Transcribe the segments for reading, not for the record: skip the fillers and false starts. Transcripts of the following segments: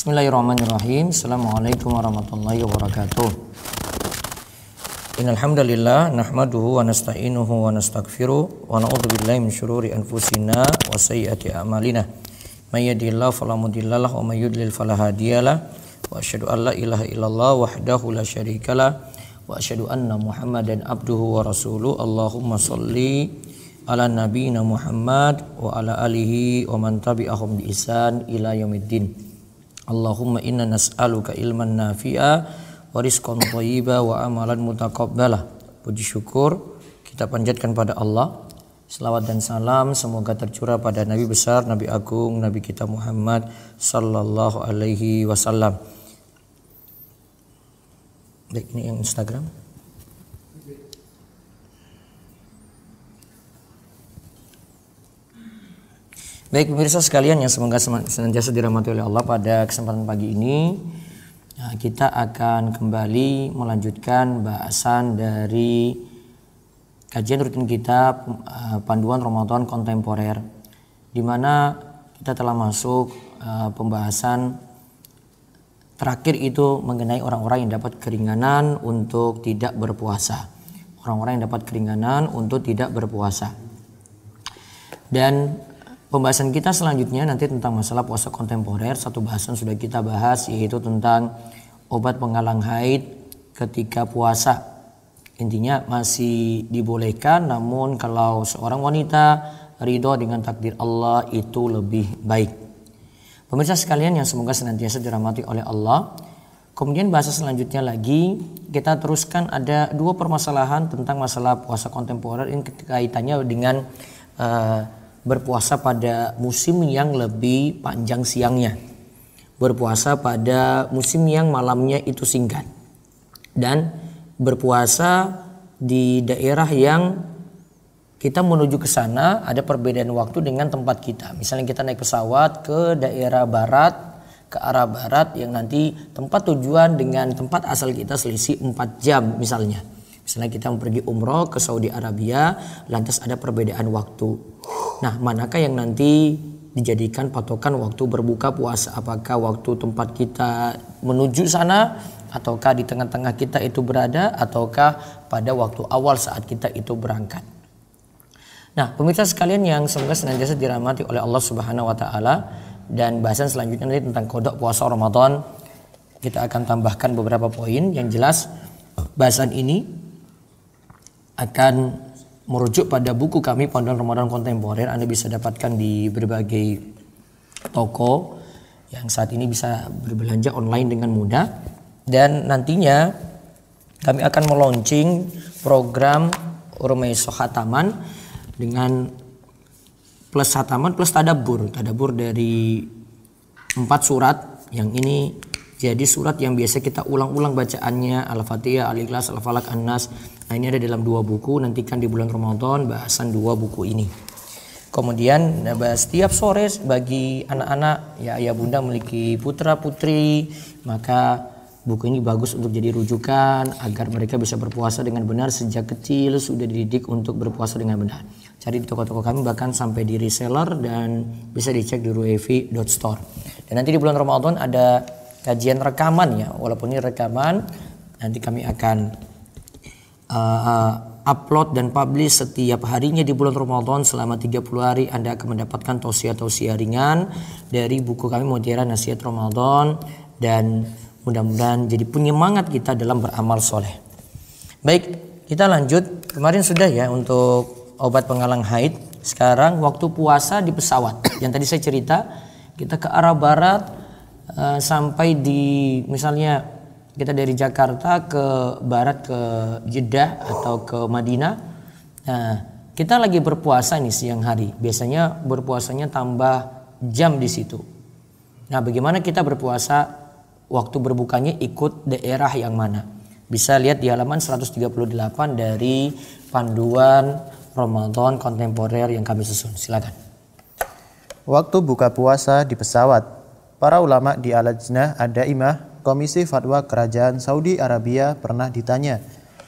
Bismillahirrahmanirrahim. Assalamualaikum warahmatullahi wabarakatuh. Innal hamdalillah nahmaduhu wa nasta'inuhu wa nastaghfiruh wa na'udzu billahi min syururi anfusina wa sayyiati a'malina. May yahdihillahu fala mudhillalah wa may yudlil fala hadiyalah. Wa asyhadu an la ilaha illallah wahdahu la syarikalah wa asyhadu anna Muhammadan abduhu wa rasuluh. Allahumma shalli ala nabiyyina Muhammad wa ala alihi wa man tabi'ahum bi ihsan ila yaumiddin. Allahumma inna nas'aluka ilman nafi'a wa rizqan thayyiba wa amalan mutaqabbala. Puji syukur kita panjatkan pada Allah. Selawat dan salam semoga tercurah pada Nabi besar, Nabi agung, Nabi kita Muhammad sallallahu alaihi wasallam. Baik, ini yang Instagram. Baik pemirsa sekalian yang semoga senantiasa dirahmati oleh Allah, pada kesempatan pagi ini kita akan kembali melanjutkan bahasan dari kajian rutin kita Panduan Ramadan Kontemporer, di mana kita telah masuk pembahasan terakhir itu mengenai orang-orang yang dapat keringanan untuk tidak berpuasa. Orang-orang yang dapat keringanan untuk tidak berpuasa. Dan pembahasan kita selanjutnya nanti tentang masalah puasa kontemporer. Satu bahasan sudah kita bahas, yaitu tentang obat penghalang haid ketika puasa. Intinya masih dibolehkan, namun kalau seorang wanita ridho dengan takdir Allah itu lebih baik. Pemirsa sekalian yang semoga senantiasa dirahmati oleh Allah. Kemudian bahasa selanjutnya lagi kita teruskan, ada dua permasalahan tentang masalah puasa kontemporer yang kaitannya dengan berpuasa pada musim yang lebih panjang siangnya, berpuasa pada musim yang malamnya itu singkat, dan berpuasa di daerah yang kita menuju ke sana ada perbedaan waktu dengan tempat kita. Misalnya kita naik pesawat ke daerah barat, ke arah barat, yang nanti tempat tujuan dengan tempat asal kita selisih 4 jam misalnya. Misalnya kita mau pergi umroh ke Saudi Arabia, lantas ada perbedaan waktu. Nah, manakah yang nanti dijadikan patokan waktu berbuka puasa? Apakah waktu tempat kita menuju sana, ataukah di tengah-tengah kita itu berada, ataukah pada waktu awal saat kita itu berangkat? Nah, pemirsa sekalian yang semoga senantiasa dirahmati oleh Allah Subhanahu wa taala, dan bahasan selanjutnya nanti tentang kodok puasa Ramadan. Kita akan tambahkan beberapa poin. Yang jelas bahasan ini akan merujuk pada buku kami Panduan Ramadan Kontemporer. Anda bisa dapatkan di berbagai toko yang saat ini bisa berbelanja online dengan mudah. Dan nantinya kami akan meluncing program Urmaiso Khataman dengan plus Khataman plus Tadabbur. Tadabbur dari 4 surat. Yang ini jadi surat yang biasa kita ulang-ulang bacaannya, Al-Fatihah, Al-Ikhlas, Al-Falaq, An-Nas. Nah, ini ada dalam 2 buku. Nantikan di bulan Ramadan bahasan 2 buku ini. Kemudian setiap sore bagi anak-anak, ya ayah bunda memiliki putra putri, maka buku ini bagus untuk jadi rujukan agar mereka bisa berpuasa dengan benar sejak kecil, sudah dididik untuk berpuasa dengan benar. Cari di toko-toko kami, bahkan sampai di reseller, dan bisa dicek di ruevi.store. Dan nanti di bulan Ramadan ada kajian rekaman, ya, walaupun ini rekaman, nanti kami akan upload dan publish setiap harinya di bulan Ramadan selama 30 hari. Anda akan mendapatkan tausiah-tausiah ringan dari buku kami Mutiara Nasihat Ramadan, dan mudah-mudahan jadi penyemangat kita dalam beramal soleh. Baik, kita lanjut. Kemarin sudah ya untuk obat penghalang haid. Sekarang waktu puasa di pesawat. Yang tadi saya cerita, kita ke arah barat, sampai di misalnya kita dari Jakarta ke barat ke Jeddah atau ke Madinah. Nah, kita lagi berpuasa nih siang hari. Biasanya berpuasanya tambah jam di situ. Nah, bagaimana kita berpuasa? Waktu berbukanya ikut daerah yang mana? Bisa lihat di halaman 138 dari Panduan Ramadan Kontemporer yang kami susun. Silakan. Waktu buka puasa di pesawat. Para ulama di Al-Lajnah Ad-Daimah, Komisi Fatwa Kerajaan Saudi Arabia, pernah ditanya,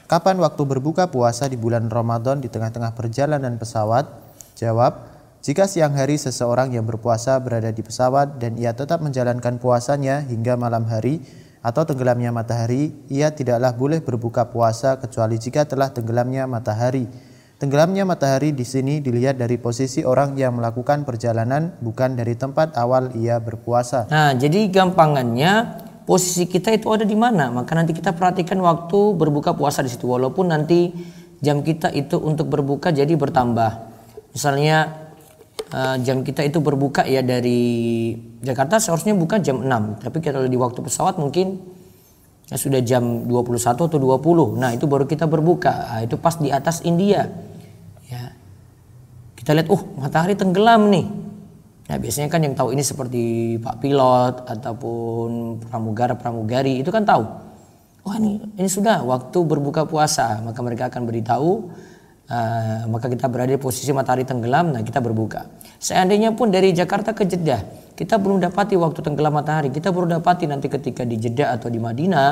kapan waktu berbuka puasa di bulan Ramadan di tengah-tengah perjalanan pesawat? Jawab, Jika siang hari seseorang yang berpuasa berada di pesawat dan ia tetap menjalankan puasanya hingga malam hari atau tenggelamnya matahari, ia tidaklah boleh berbuka puasa kecuali jika telah tenggelamnya matahari. Tenggelamnya matahari di sini dilihat dari posisi orang yang melakukan perjalanan, bukan dari tempat awal ia berpuasa. Nah, jadi gampangannya posisi kita itu ada di mana, maka nanti kita perhatikan waktu berbuka puasa di situ. Walaupun nanti jam kita itu untuk berbuka jadi bertambah. Misalnya jam kita itu berbuka ya dari Jakarta seharusnya buka jam 6, tapi kalau di waktu pesawat mungkin ya sudah jam 21 atau 20. Nah, itu baru kita berbuka. Nah, itu pas di atas India. Ya. Kita lihat, matahari tenggelam nih. Nah, biasanya kan yang tahu ini seperti Pak Pilot ataupun pramugara-pramugari itu kan tahu. Oh, ini sudah waktu berbuka puasa, maka mereka akan beritahu. Maka kita berada di posisi matahari tenggelam, nah kita berbuka. Seandainya pun dari Jakarta ke Jeddah kita belum dapati waktu tenggelam matahari, kita baru dapati nanti ketika di Jeddah atau di Madinah,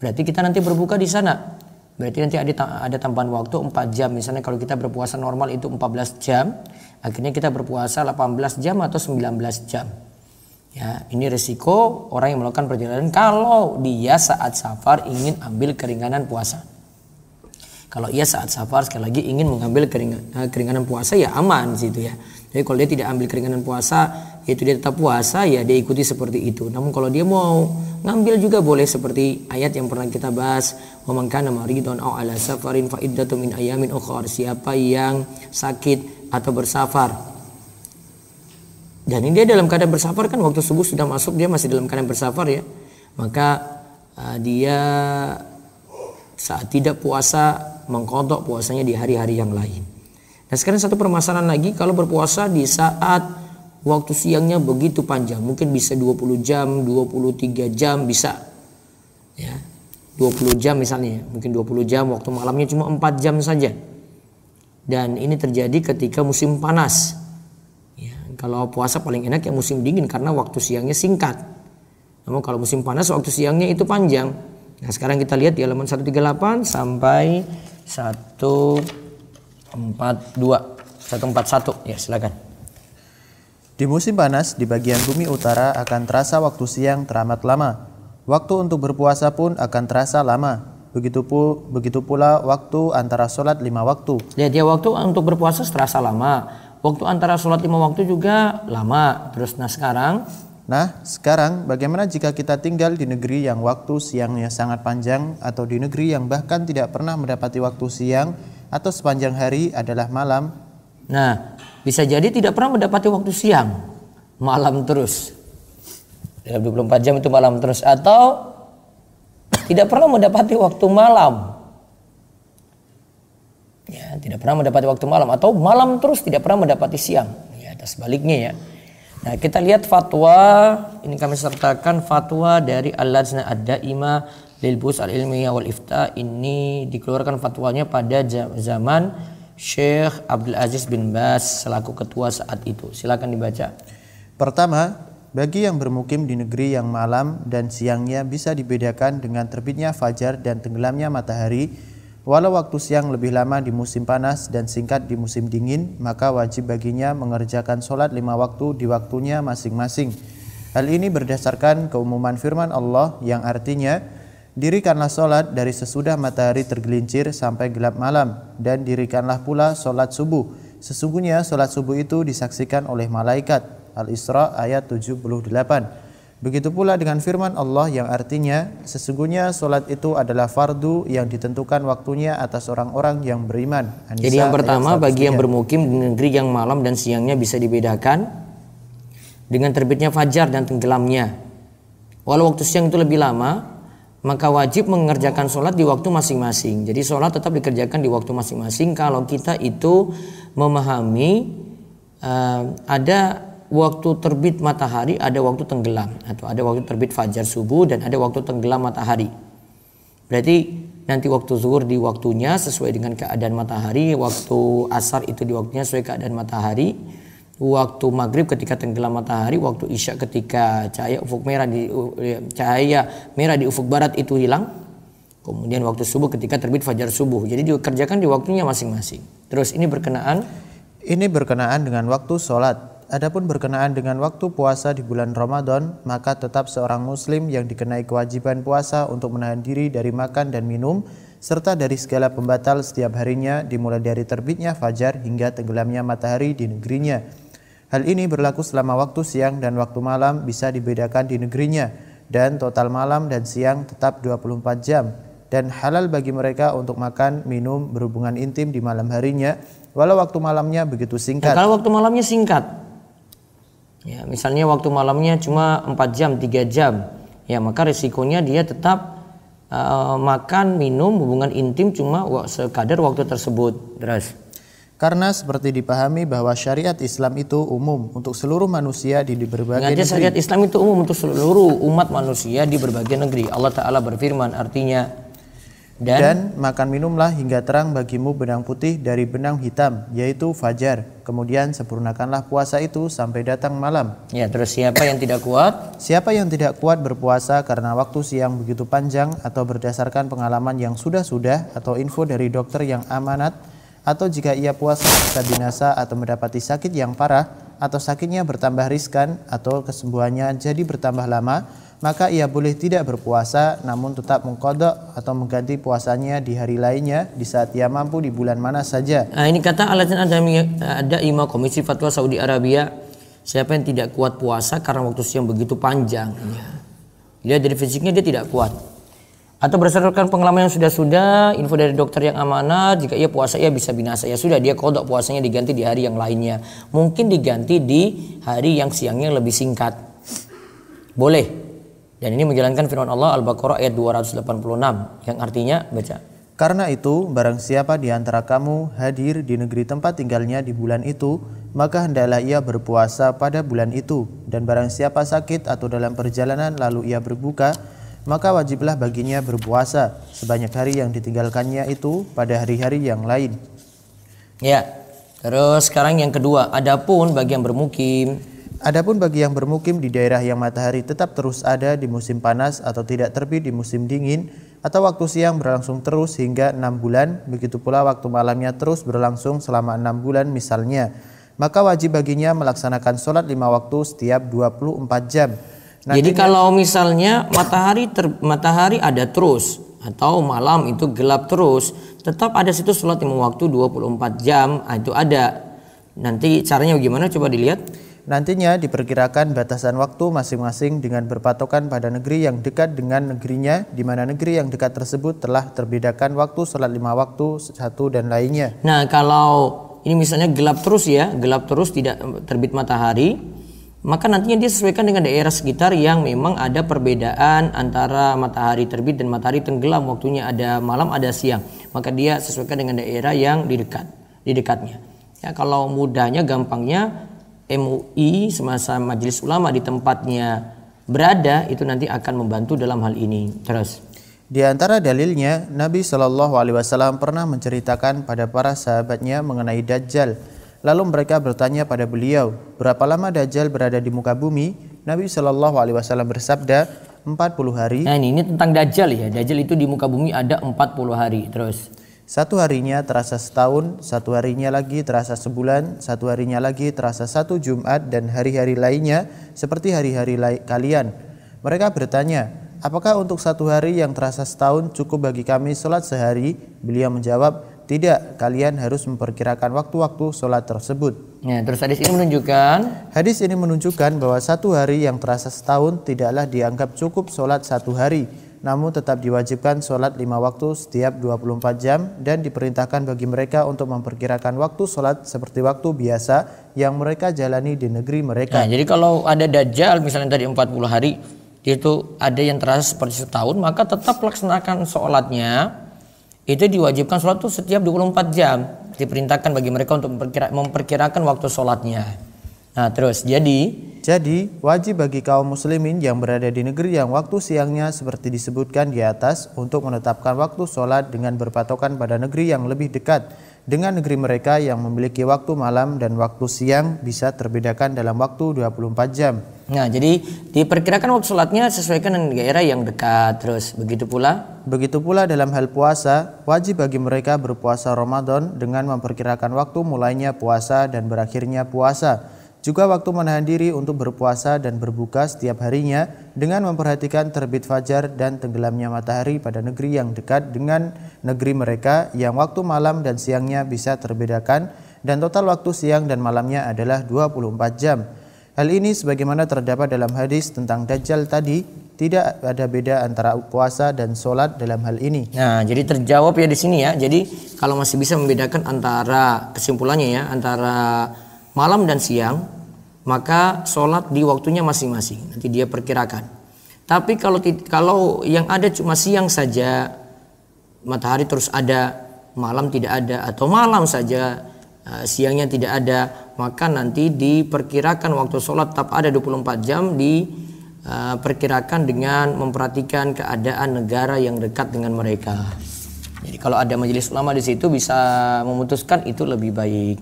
berarti kita nanti berbuka di sana. Berarti nanti ada tambahan waktu 4 jam. Misalnya kalau kita berpuasa normal itu 14 jam, akhirnya kita berpuasa 18 jam atau 19 jam. Ya, ini resiko orang yang melakukan perjalanan kalau dia saat safar ingin ambil keringanan puasa. Kalau ia saat safar sekali lagi ingin mengambil keringanan puasa, ya aman situ ya. Jadi kalau dia tidak ambil keringanan puasa, yaitu dia tetap puasa, ya dia ikuti seperti itu. Namun kalau dia mau ngambil juga boleh seperti ayat yang pernah kita bahas, wa man kana maridun aw ala safarin fa iddatun min ayamin ukhra. Siapa yang sakit atau bersafar. Dan ini dia dalam keadaan bersafar kan, waktu subuh sudah masuk, dia masih dalam keadaan bersafar ya. Maka dia saat tidak puasa mengqadha puasanya di hari-hari yang lain. Nah, sekarang satu permasalahan lagi, kalau berpuasa di saat waktu siangnya begitu panjang, mungkin bisa 20 jam, 23 jam bisa. Ya. 20 jam misalnya, mungkin 20 jam, waktu malamnya cuma 4 jam saja. Dan ini terjadi ketika musim panas. Ya, kalau puasa paling enak ya musim dingin karena waktu siangnya singkat. Namun kalau musim panas waktu siangnya itu panjang. Nah, sekarang kita lihat di halaman 138 sampai 141. Ya, silakan. Di musim panas, di bagian bumi utara akan terasa waktu siang teramat lama. Waktu untuk berpuasa pun akan terasa lama. Begitu pula waktu antara sholat 5 waktu. Lihat ya, waktu untuk berpuasa terasa lama. Waktu antara sholat 5 waktu juga lama. Terus sekarang bagaimana jika kita tinggal di negeri yang waktu siangnya sangat panjang, atau di negeri yang bahkan tidak pernah mendapati waktu siang atau sepanjang hari adalah malam? Nah, bisa jadi tidak pernah mendapati waktu siang, malam terus. Dalam 24 jam itu malam terus, atau tidak pernah mendapati waktu malam. Ya, tidak pernah mendapati waktu malam, atau malam terus tidak pernah mendapati siang. Ya, atau sebaliknya ya. Nah, kita lihat fatwa, ini kami sertakan fatwa dari Al-Lajnah Ad-Daimah lil Buhus Al-Ilmiyah wal Ifta. Ini dikeluarkan fatwanya pada zaman Syekh Abdul Aziz bin Baz selaku ketua saat itu. Silakan dibaca. Pertama, bagi yang bermukim di negeri yang malam dan siangnya bisa dibedakan dengan terbitnya fajar dan tenggelamnya matahari. Walau waktu siang lebih lama di musim panas dan singkat di musim dingin, maka wajib baginya mengerjakan sholat 5 waktu di waktunya masing-masing. Hal ini berdasarkan keumuman firman Allah yang artinya, dirikanlah sholat dari sesudah matahari tergelincir sampai gelap malam, dan dirikanlah pula sholat subuh. Sesungguhnya sholat subuh itu disaksikan oleh malaikat. Al-Isra ayat 78. Begitu pula dengan firman Allah yang artinya, sesungguhnya sholat itu adalah fardu yang ditentukan waktunya atas orang-orang yang beriman. An-Nisa. Jadi yang pertama, bagi yang bermukim di negeri yang malam dan siangnya bisa dibedakan dengan terbitnya fajar dan tenggelamnya. Walau waktu siang itu lebih lama, maka wajib mengerjakan sholat di waktu masing-masing. Jadi sholat tetap dikerjakan di waktu masing-masing kalau kita itu memahami ada waktu terbit matahari, ada waktu tenggelam, atau ada waktu terbit fajar subuh dan ada waktu tenggelam matahari. Berarti nanti waktu zuhur di waktunya sesuai dengan keadaan matahari, waktu asar itu di waktunya sesuai keadaan matahari, waktu maghrib ketika tenggelam matahari, waktu isya ketika cahaya merah di ufuk barat itu hilang, kemudian waktu subuh ketika terbit fajar subuh. Jadi dikerjakan di waktunya masing-masing. Terus ini berkenaan. Ini berkenaan dengan waktu sholat. Adapun berkenaan dengan waktu puasa di bulan Ramadan, maka tetap seorang muslim yang dikenai kewajiban puasa untuk menahan diri dari makan dan minum, serta dari segala pembatal setiap harinya dimulai dari terbitnya fajar hingga tenggelamnya matahari di negerinya. Hal ini berlaku selama waktu siang dan waktu malam bisa dibedakan di negerinya, dan total malam dan siang tetap 24 jam. Dan halal bagi mereka untuk makan, minum, berhubungan intim di malam harinya, walau waktu malamnya begitu singkat. Nah, kalau waktu malamnya singkat, ya misalnya waktu malamnya cuma 4 jam, 3 jam, ya maka risikonya dia tetap makan, minum, hubungan intim cuma sekadar waktu tersebut. Terus karena seperti dipahami bahwa syariat Islam itu umum untuk seluruh manusia di berbagai negeri. Syariat Islam itu umum untuk seluruh umat manusia di berbagai negeri. Allah Ta'ala berfirman artinya, dan makan minumlah hingga terang bagimu benang putih dari benang hitam, yaitu fajar. Kemudian sempurnakanlah puasa itu sampai datang malam. Ya, terus siapa yang tidak kuat? Siapa yang tidak kuat berpuasa karena waktu siang begitu panjang, atau berdasarkan pengalaman yang sudah-sudah, atau info dari dokter yang amanat, atau jika ia puasa bisa binasa atau mendapati sakit yang parah, atau sakitnya bertambah riskan, atau kesembuhannya jadi bertambah lama, maka ia boleh tidak berpuasa, namun tetap mengqadha atau mengganti puasanya di hari lainnya di saat ia mampu di bulan mana saja. Nah, ini kata Al-Lajnah Daimah Komisi Fatwa Saudi Arabia, siapa yang tidak kuat puasa karena waktu siang begitu panjang, ya, dia dari fisiknya dia tidak kuat, atau berdasarkan pengalaman yang sudah-sudah, info dari dokter yang amanat, jika ia puasa ia bisa binasa, ya sudah dia qadha puasanya diganti di hari yang lainnya, mungkin diganti di hari yang siangnya lebih singkat, boleh. Dan ini menjalankan firman Allah Al-Baqarah ayat 286 yang artinya, baca. Karena itu, barang siapa di antara kamu hadir di negeri tempat tinggalnya di bulan itu, maka hendaklah ia berpuasa pada bulan itu. Dan barang siapa sakit atau dalam perjalanan lalu ia berbuka, maka wajiblah baginya berpuasa sebanyak hari yang ditinggalkannya itu pada hari-hari yang lain. Ya, terus sekarang yang kedua, adapun bagi yang bermukim. Adapun bagi yang bermukim di daerah yang matahari tetap terus ada di musim panas atau tidak terbit di musim dingin, atau waktu siang berlangsung terus hingga 6 bulan, begitu pula waktu malamnya terus berlangsung selama 6 bulan misalnya, maka wajib baginya melaksanakan sholat 5 waktu setiap 24 jam. Nantinya, jadi kalau misalnya matahari ada terus atau malam itu gelap terus, tetap ada situ sholat 5 waktu 24 jam, itu ada. Nanti caranya bagaimana, coba dilihat. Nantinya diperkirakan batasan waktu masing-masing dengan berpatokan pada negeri yang dekat dengan negerinya, di mana negeri yang dekat tersebut telah terbedakan waktu sholat 5 waktu satu dan lainnya. Nah, kalau ini misalnya gelap terus, ya, gelap terus tidak terbit matahari, maka nantinya dia sesuaikan dengan daerah sekitar yang memang ada perbedaan antara matahari terbit dan matahari tenggelam, waktunya ada malam ada siang, maka dia sesuaikan dengan daerah yang di dekatnya. Ya, kalau mudahnya gampangnya MUI semasa majelis ulama di tempatnya berada itu nanti akan membantu dalam hal ini. Terus di antara dalilnya, Nabi SAW pernah menceritakan pada para sahabatnya mengenai Dajjal. Lalu mereka bertanya pada beliau, berapa lama Dajjal berada di muka bumi? Nabi SAW bersabda, 40 hari. Nah, ini tentang Dajjal, ya. Dajjal itu di muka bumi ada 40 hari. Terus satu harinya terasa setahun, satu harinya lagi terasa sebulan, satu harinya lagi terasa satu Jumat, dan hari-hari lainnya seperti hari-hari kalian. Mereka bertanya, apakah untuk satu hari yang terasa setahun cukup bagi kami sholat sehari? Beliau menjawab, tidak, kalian harus memperkirakan waktu-waktu sholat tersebut. Nah, terus hadis ini menunjukkan bahwa satu hari yang terasa setahun tidaklah dianggap cukup sholat satu hari, namun tetap diwajibkan sholat 5 waktu setiap 24 jam dan diperintahkan bagi mereka untuk memperkirakan waktu sholat seperti waktu biasa yang mereka jalani di negeri mereka. Nah, jadi kalau ada Dajjal misalnya tadi 40 hari, itu ada yang terasa seperti setahun, maka tetap laksanakan sholatnya, itu diwajibkan sholat itu setiap 24 jam. Diperintahkan bagi mereka untuk memperkirakan waktu sholatnya. Nah, terus Jadi wajib bagi kaum muslimin yang berada di negeri yang waktu siangnya seperti disebutkan di atas untuk menetapkan waktu sholat dengan berpatokan pada negeri yang lebih dekat dengan negeri mereka yang memiliki waktu malam dan waktu siang bisa terbedakan dalam waktu 24 jam. Nah, jadi diperkirakan waktu sholatnya sesuaikan dengan daerah yang dekat. Terus begitu pula dalam hal puasa, wajib bagi mereka berpuasa Ramadan dengan memperkirakan waktu mulainya puasa dan berakhirnya puasa. Juga waktu menahan diri untuk berpuasa dan berbuka setiap harinya dengan memperhatikan terbit fajar dan tenggelamnya matahari pada negeri yang dekat dengan negeri mereka yang waktu malam dan siangnya bisa terbedakan dan total waktu siang dan malamnya adalah 24 jam. Hal ini sebagaimana terdapat dalam hadis tentang Dajjal tadi, tidak ada beda antara puasa dan sholat dalam hal ini. Nah, jadi terjawab ya di sini ya. Jadi kalau masih bisa membedakan antara kesimpulannya ya, antara malam dan siang, maka sholat di waktunya masing-masing. Nanti dia perkirakan. Tapi kalau yang ada cuma siang saja, matahari terus ada, malam tidak ada, atau malam saja siangnya tidak ada, maka nanti diperkirakan waktu sholat tetap ada 24 jam, diperkirakan dengan memperhatikan keadaan negara yang dekat dengan mereka. Jadi kalau ada majelis ulama di situ bisa memutuskan itu lebih baik.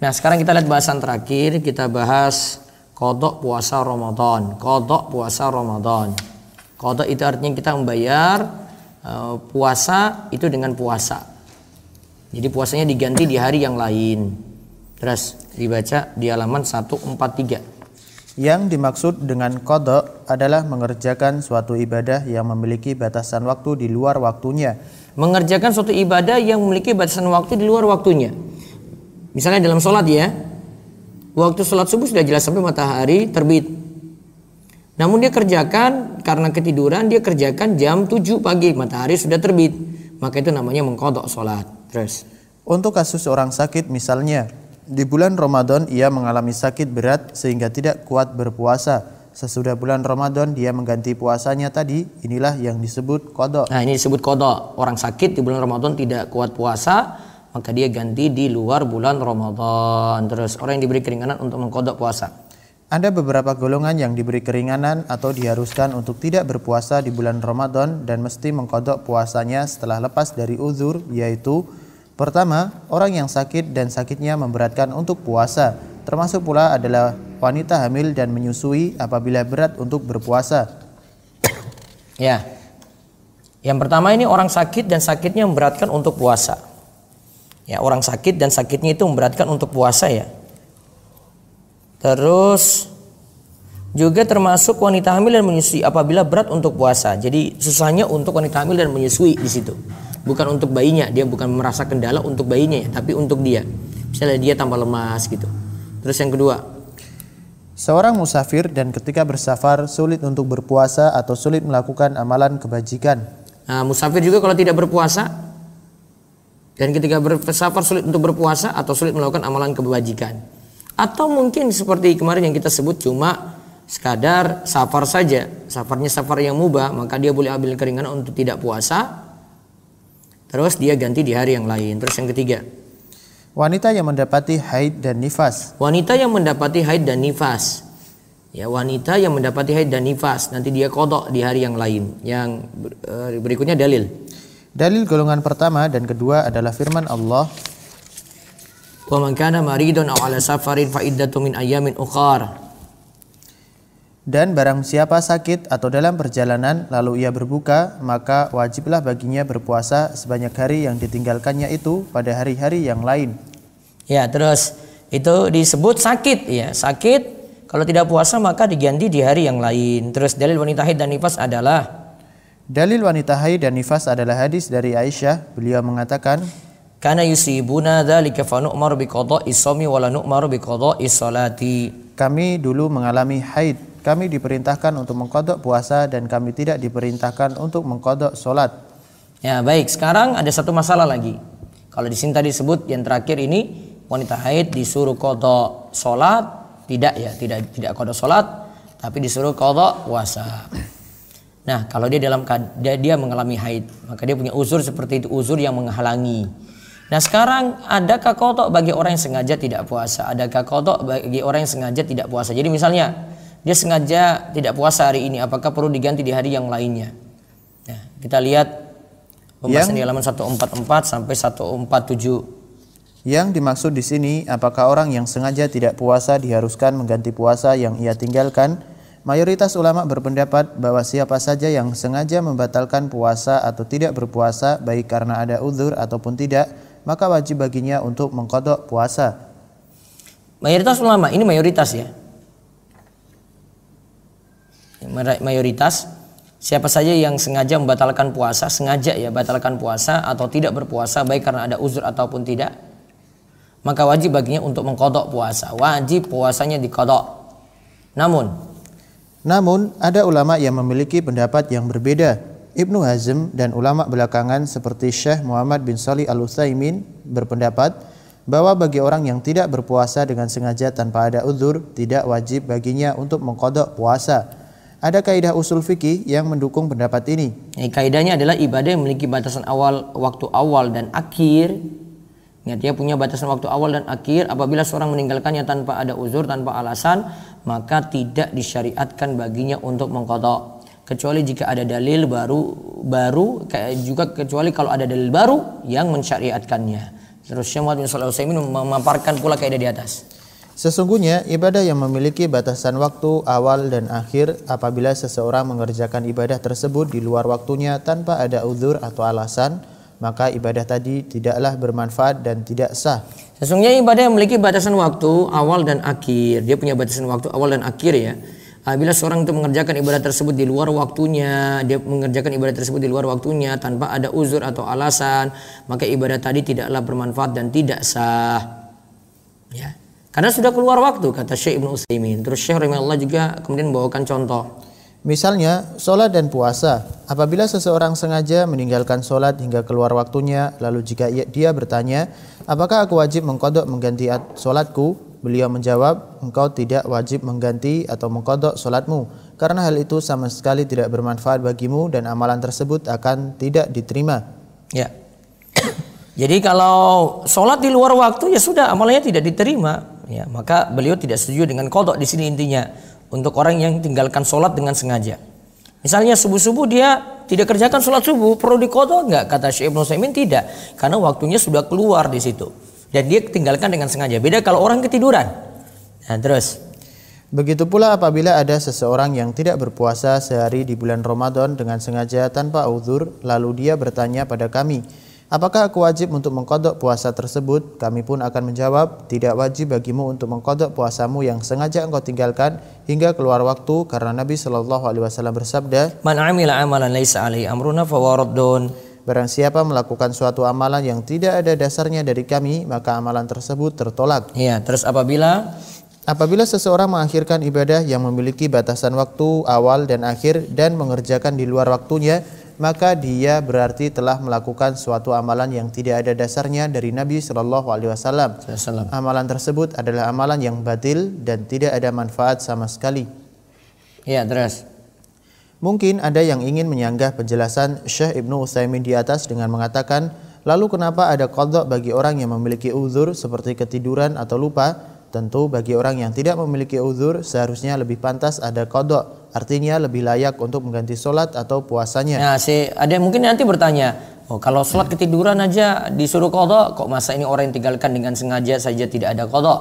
Nah, sekarang kita lihat bahasan terakhir, kita bahas qadha puasa Ramadan. Qadha puasa Ramadan. Qadha itu artinya kita membayar puasa itu dengan puasa. Jadi puasanya diganti di hari yang lain. Terus dibaca di halaman 143. Yang dimaksud dengan qadha adalah mengerjakan suatu ibadah yang memiliki batasan waktu di luar waktunya. Mengerjakan suatu ibadah yang memiliki batasan waktu di luar waktunya. Misalnya dalam sholat ya, waktu sholat subuh sudah jelas sampai matahari terbit. Namun dia kerjakan karena ketiduran, dia kerjakan jam 7 pagi, matahari sudah terbit. Maka itu namanya mengqadha sholat. Terus untuk kasus orang sakit misalnya, di bulan Ramadan ia mengalami sakit berat sehingga tidak kuat berpuasa. Sesudah bulan Ramadan dia mengganti puasanya tadi, inilah yang disebut qadha. Nah, ini disebut qadha. Orang sakit di bulan Ramadan tidak kuat puasa, maka dia ganti di luar bulan Ramadan. Terus orang yang diberi keringanan untuk mengqadha puasa. Ada beberapa golongan yang diberi keringanan atau diharuskan untuk tidak berpuasa di bulan Ramadan dan mesti mengqadha puasanya setelah lepas dari uzur, yaitu pertama, orang yang sakit dan sakitnya memberatkan untuk puasa. Termasuk pula adalah wanita hamil dan menyusui apabila berat untuk berpuasa. Ya. Yang pertama ini orang sakit dan sakitnya memberatkan untuk puasa. Ya, orang sakit dan sakitnya itu memberatkan untuk puasa ya. Terus juga termasuk wanita hamil dan menyusui apabila berat untuk puasa. Jadi susahnya untuk wanita hamil dan menyusui di situ. Bukan untuk bayinya, dia bukan merasa kendala untuk bayinya ya, tapi untuk dia. Misalnya dia tambah lemas gitu. Terus yang kedua, seorang musafir dan ketika bersafar sulit untuk berpuasa atau sulit melakukan amalan kebajikan. Nah, musafir juga kalau tidak berpuasa dan ketika bersafar sulit untuk berpuasa atau sulit melakukan amalan kebajikan. Atau mungkin seperti kemarin yang kita sebut cuma sekadar safar saja, safarnya safar yang mubah, maka dia boleh ambil keringanan untuk tidak puasa. Terus dia ganti di hari yang lain. Terus yang ketiga, wanita yang mendapati haid dan nifas. Wanita yang mendapati haid dan nifas. Ya, wanita yang mendapati haid dan nifas, nanti dia qadha di hari yang lain. Yang berikutnya dalil. Dalil golongan pertama dan kedua adalah firman Allah, "Wa man kana maridun aw 'ala safarin fa iddatun min ayyamin ukhar." Dan barang siapa sakit atau dalam perjalanan lalu ia berbuka, maka wajiblah baginya berpuasa sebanyak hari yang ditinggalkannya itu pada hari-hari yang lain. Ya, terus itu disebut sakit ya. Sakit kalau tidak puasa maka diganti di hari yang lain. Terus dalil wanita haid dan nifas adalah, dalil wanita haid dan nifas adalah hadis dari Aisyah. Beliau mengatakan, kana yusibuna dzalika fa nu'maru bi qada'is shaumi wa la nu'maru bi qada'is sholati. Kami dulu mengalami haid, kami diperintahkan untuk mengqadha puasa dan kami tidak diperintahkan untuk mengqadha sholat. Ya, baik, sekarang ada satu masalah lagi. Kalau di sini tadi disebut yang terakhir ini wanita haid disuruh qadha sholat, tidak qadha sholat, tapi disuruh qadha puasa. Nah, kalau dia dia mengalami haid, maka dia punya uzur seperti itu, uzur yang menghalangi. Nah, sekarang adakah qadha bagi orang yang sengaja tidak puasa? Adakah qadha bagi orang yang sengaja tidak puasa? Jadi misalnya dia sengaja tidak puasa hari ini, apakah perlu diganti di hari yang lainnya? Nah, kita lihat pembahasan di halaman 144 sampai 147. Yang dimaksud di sini, apakah orang yang sengaja tidak puasa diharuskan mengganti puasa yang ia tinggalkan? Mayoritas ulama berpendapat bahwa siapa saja yang sengaja membatalkan puasa atau tidak berpuasa, baik karena ada uzur ataupun tidak, maka wajib baginya untuk mengqadha puasa. Mayoritas ulama, ini mayoritas ya. Mayoritas, siapa saja yang sengaja membatalkan puasa, sengaja ya batalkan puasa atau tidak berpuasa, baik karena ada uzur ataupun tidak, maka wajib baginya untuk mengqadha puasa. Wajib puasanya diqadha. Namun ada ulama yang memiliki pendapat yang berbeda. Ibnu Hazm dan ulama belakangan seperti Syekh Muhammad bin Shalih Al-Utsaimin berpendapat bahwa bagi orang yang tidak berpuasa dengan sengaja tanpa ada uzur, tidak wajib baginya untuk mengqadha puasa. Ada kaidah usul fikih yang mendukung pendapat ini. Kaidahnya adalah ibadah yang memiliki batasan waktu awal dan akhir. Ingat, dia punya batasan waktu awal dan akhir. Apabila seorang meninggalkannya tanpa ada uzur, tanpa alasan, maka tidak disyariatkan baginya untuk mengqadha. Kecuali jika ada dalil baru juga kecuali kalau ada dalil baru yang mensyariatkannya. Terus Syekh Muhammad bin Shalih Al-Utsaimin memaparkan pula kaidah di atas. Sesungguhnya ibadah yang memiliki batasan waktu awal dan akhir, apabila seseorang mengerjakan ibadah tersebut di luar waktunya tanpa ada uzur atau alasan, maka ibadah tadi tidaklah bermanfaat dan tidak sah. Sesungguhnya ibadah yang memiliki batasan waktu awal dan akhir, dia punya batasan waktu awal dan akhir ya. Bila seorang itu mengerjakan ibadah tersebut di luar waktunya, dia mengerjakan ibadah tersebut di luar waktunya tanpa ada uzur atau alasan, maka ibadah tadi tidaklah bermanfaat dan tidak sah. Ya. Karena sudah keluar waktu, kata Syekh Ibnu Utsaimin. Terus Syekh rahimahullah juga kemudian membawakan contoh. Misalnya, sholat dan puasa. Apabila seseorang sengaja meninggalkan sholat hingga keluar waktunya, lalu jika dia bertanya, apakah aku wajib mengganti sholatku? Beliau menjawab, engkau tidak wajib mengganti atau mengqadha sholatmu, karena hal itu sama sekali tidak bermanfaat bagimu dan amalan tersebut akan tidak diterima. Ya. Jadi kalau sholat di luar waktu ya sudah amalnya tidak diterima. Ya, maka beliau tidak setuju dengan qadha di sini intinya. Untuk orang yang tinggalkan sholat dengan sengaja. Misalnya subuh-subuh dia tidak kerjakan sholat subuh, perlu diqadha enggak? Kata Syekh Ibnu Utsaimin tidak, karena waktunya sudah keluar di situ. Dan dia tinggalkan dengan sengaja. Beda kalau orang ketiduran. Nah, terus. Begitu pula apabila ada seseorang yang tidak berpuasa sehari di bulan Ramadan dengan sengaja tanpa uzur, lalu dia bertanya pada kami, apakah aku wajib untuk mengqadha puasa tersebut? Kami pun akan menjawab, tidak wajib bagimu untuk mengqadha puasamu yang sengaja engkau tinggalkan hingga keluar waktu, karena Nabi SAW bersabda, Man 'amila 'amalan laisa 'alaihi amruna fahuwa raddun. Barang siapa melakukan suatu amalan yang tidak ada dasarnya dari kami, maka amalan tersebut tertolak. Ya, terus apabila seseorang mengakhirkan ibadah yang memiliki batasan waktu awal dan akhir dan mengerjakan di luar waktunya, maka dia berarti telah melakukan suatu amalan yang tidak ada dasarnya dari Nabi SAW. Amalan tersebut adalah amalan yang batil dan tidak ada manfaat sama sekali. Ya, terus. Mungkin ada yang ingin menyanggah penjelasan Syekh Ibnu Utsaimin di atas dengan mengatakan, lalu kenapa ada qadha bagi orang yang memiliki uzur seperti ketiduran atau lupa? Tentu bagi orang yang tidak memiliki uzur seharusnya lebih pantas ada qadha, artinya lebih layak untuk mengganti sholat atau puasanya. Nah, ada mungkin nanti bertanya, kalau sholat ketiduran aja disuruh qadha, kok masa ini orang yang tinggalkan dengan sengaja saja tidak ada qadha?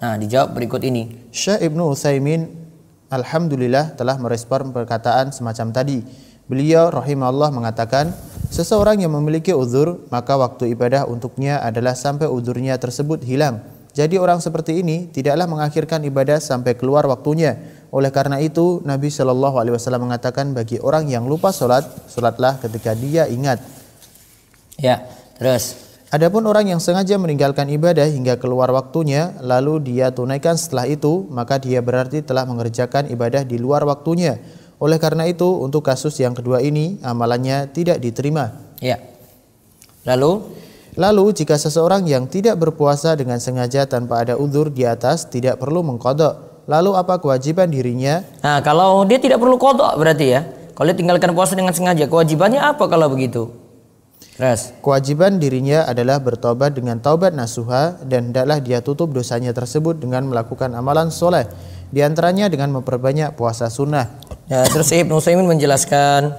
Nah, dijawab berikut ini. Syekh Ibnu Utsaimin alhamdulillah telah merespon perkataan semacam tadi. Beliau rahimahullah mengatakan, seseorang yang memiliki uzur, maka waktu ibadah untuknya adalah sampai uzurnya tersebut hilang. Jadi orang seperti ini tidaklah mengakhirkan ibadah sampai keluar waktunya. Oleh karena itu Nabi SAW mengatakan bagi orang yang lupa sholatlah ketika dia ingat. Ya, terus. Adapun orang yang sengaja meninggalkan ibadah hingga keluar waktunya, lalu dia tunaikan setelah itu, maka dia berarti telah mengerjakan ibadah di luar waktunya. Oleh karena itu untuk kasus yang kedua ini amalannya tidak diterima. Ya. Lalu jika seseorang yang tidak berpuasa dengan sengaja tanpa ada uzur di atas tidak perlu mengqadha, lalu apa kewajiban dirinya? Nah, kalau dia tidak perlu qadha berarti ya. Kalau dia tinggalkan puasa dengan sengaja, kewajibannya apa kalau begitu? Terus. Kewajiban dirinya adalah bertobat dengan taubat nasuha dan hendaklah dia tutup dosanya tersebut dengan melakukan amalan soleh, di antaranya dengan memperbanyak puasa sunnah. Ya, terus Ibnu Utsaimin menjelaskan,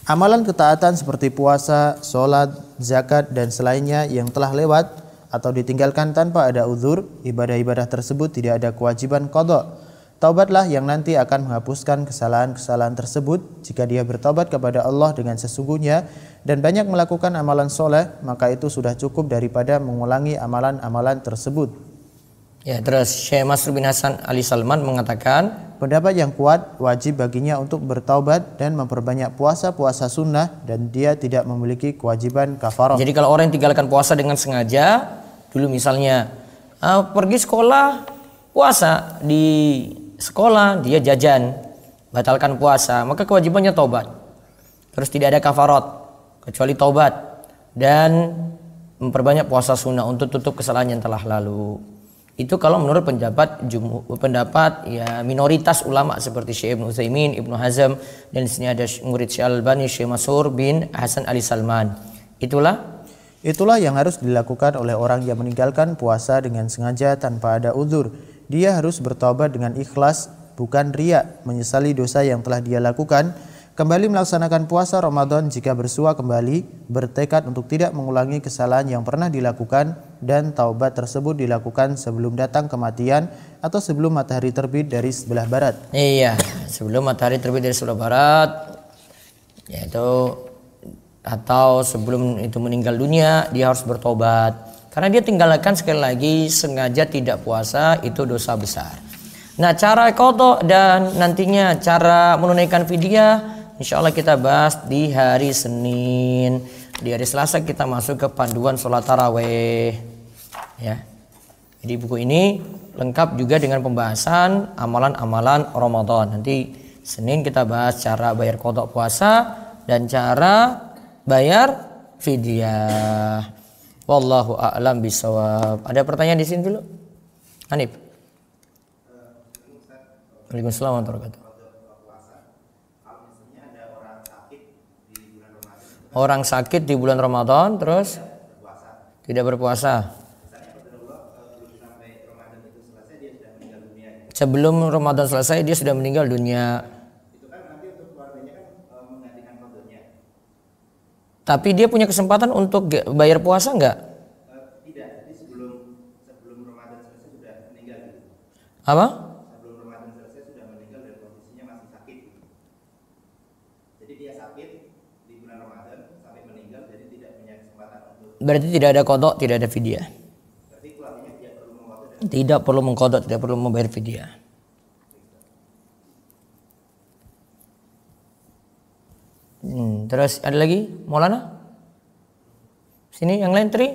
amalan ketaatan seperti puasa, sholat, zakat, dan selainnya yang telah lewat atau ditinggalkan tanpa ada uzur, ibadah-ibadah tersebut tidak ada kewajiban qada. Taubatlah yang nanti akan menghapuskan kesalahan-kesalahan tersebut. Jika dia bertaubat kepada Allah dengan sesungguhnya dan banyak melakukan amalan soleh, maka itu sudah cukup daripada mengulangi amalan-amalan tersebut. Ya, terus Syekh Masrur bin Hasan Ali Salman mengatakan, pendapat yang kuat, wajib baginya untuk bertaubat dan memperbanyak puasa-puasa sunnah, dan dia tidak memiliki kewajiban kafarah. Jadi kalau orang yang tinggalkan puasa dengan sengaja, dulu misalnya pergi sekolah puasa, di sekolah dia jajan, batalkan puasa, maka kewajibannya taubat. Terus tidak ada kafarat kecuali taubat dan memperbanyak puasa sunnah untuk tutup kesalahan yang telah lalu. Itu kalau menurut pendapat ya minoritas ulama seperti Syekh Ibnu Utsaimin, Ibnu Hazm, dan di sini ada murid Syekh Al-Albani, Syekh Masrur bin Hasan Ali Salman. Itulah yang harus dilakukan oleh orang yang meninggalkan puasa dengan sengaja tanpa ada uzur. Dia harus bertaubat dengan ikhlas, bukan riya, menyesali dosa yang telah dia lakukan, kembali melaksanakan puasa Ramadan jika bersua kembali, bertekad untuk tidak mengulangi kesalahan yang pernah dilakukan, dan taubat tersebut dilakukan sebelum datang kematian atau sebelum matahari terbit dari sebelah barat. Iya, sebelum matahari terbit dari sebelah barat, yaitu atau sebelum itu meninggal dunia, dia harus bertobat. Karena dia tinggalkan, sekali lagi, sengaja tidak puasa, itu dosa besar. Nah, cara qada dan nantinya cara menunaikan fidyah, insya Allah kita bahas di hari Senin. Di hari Selasa kita masuk ke panduan sholat taraweh. Ya. Jadi buku ini lengkap juga dengan pembahasan amalan-amalan Ramadan. Nanti Senin kita bahas cara bayar qada puasa dan cara bayar fidyah. Wallahu a'lam bishawab. Ada pertanyaan di sini dulu? Hanif. Waalaikumsalam warahmatullahi wabarakatuh. Orang sakit di bulan Ramadan terus tidak berpuasa. Sebelum Ramadan selesai dia sudah meninggal dunia. Tapi dia punya kesempatan untuk bayar puasa enggak? Tidak, jadi sebelum Ramadan selesai sudah meninggal. Apa? Sebelum Ramadan selesai sudah meninggal dan kondisinya masih sakit. Jadi dia sakit di bulan Ramadan sampai meninggal, jadi tidak punya kesempatan untuk. Berarti tidak ada qada, tidak ada fidyah. Berarti keluarganya tidak perlu mengqada. Tidak perlu mengqada, tidak perlu membayar fidyah. Terus ada lagi, Maulana? Sini yang lain Tri?